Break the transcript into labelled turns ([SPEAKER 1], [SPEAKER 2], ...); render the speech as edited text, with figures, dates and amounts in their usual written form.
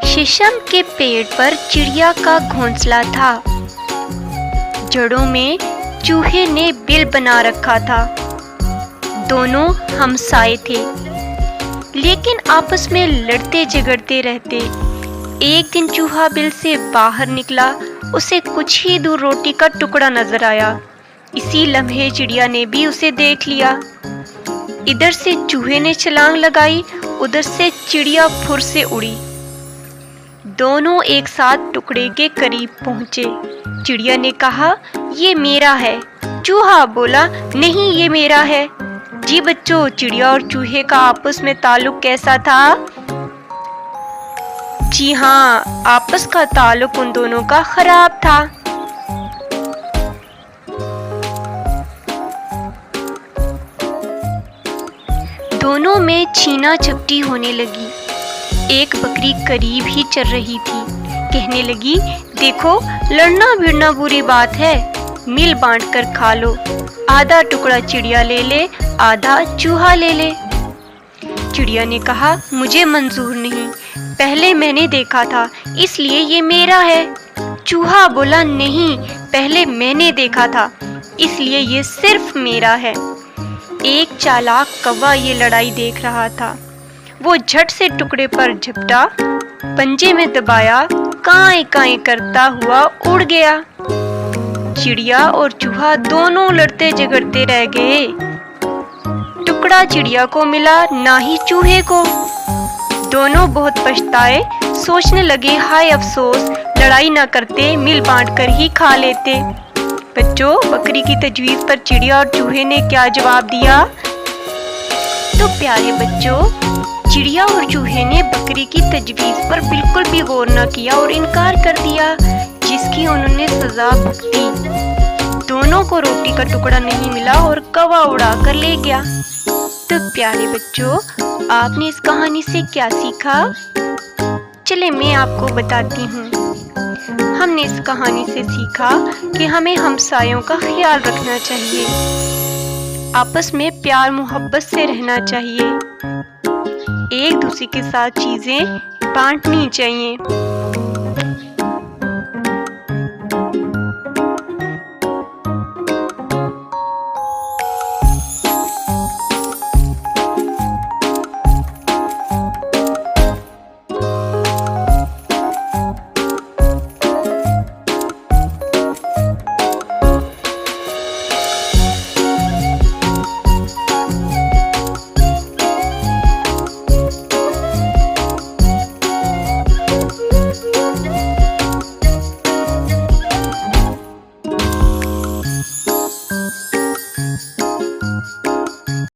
[SPEAKER 1] शीशम के पेड़ पर चिड़िया का घोंसला था। जड़ों में चूहे ने बिल बना रखा था। दोनों हमसाए थे, लेकिन आपस में लड़ते झगड़ते रहते। एक दिन चूहा बिल से बाहर निकला। उसे कुछ ही दूर रोटी का टुकड़ा नजर आया। इसी लम्हे चिड़िया ने भी उसे देख लिया। इधर से चूहे ने छलांग लगाई, उधर से चिड़िया फुर से उड़ी। दोनों एक साथ टुकड़े के करीब पहुंचे। चिड़िया ने कहा, ये मेरा है। चूहा बोला, नहीं ये मेरा है। जी बच्चों, चिड़िया और चूहे का आपस में ताल्लुक कैसा था? जी हाँ, आपस का ताल्लुक उन दोनों का खराब था। दोनों में छीना झपटी होने लगी। एक बकरी करीब ही चर रही थी। कहने लगी, देखो लड़ना भिड़ना बुरी बात है, मिल बांट कर खा लो। आधा टुकड़ा चिड़िया ले ले, आधा चूहा ले ले। चिड़िया ने कहा, मुझे मंजूर नहीं, पहले मैंने देखा था इसलिए ये मेरा है। चूहा बोला, नहीं, पहले मैंने देखा था इसलिए ये सिर्फ मेरा है। एक चालाक कौवा ये लड़ाई देख रहा था। वो झट से टुकड़े पर झपटा, पंजे में दबाया, कांय कांय करता हुआ उड़ गया। चिड़िया और चूहा दोनों लड़ते झगड़ते रह गए। टुकड़ा चिड़िया को मिला, ना ही चूहे को। दोनों बहुत पछताए। सोचने लगे, हाय अफसोस, लड़ाई ना करते, मिल बांट कर ही खा लेते। बच्चों, बकरी की तजवीज़ पर चिड़िया और चूहे ने क्या जवाब दिया? तो प्यारे बच्चों, चिड़िया और चूहे ने बकरी की तजवीज़ पर बिल्कुल भी गौर न किया और इनकार कर दिया, जिसकी उन्होंने सजा भुगती। दोनों को रोटी का टुकड़ा नहीं मिला और कौवा उड़ा कर ले गया। तो प्यारे बच्चों, आपने इस कहानी से क्या सीखा? चले मैं आपको बताती हूँ। हमने इस कहानी से सीखा कि हमें हमसायों का ख्याल रखना चाहिए, आपस में प्यार मोहब्बत से रहना चाहिए, एक दूसरे के साथ चीजें बांटनी चाहिए।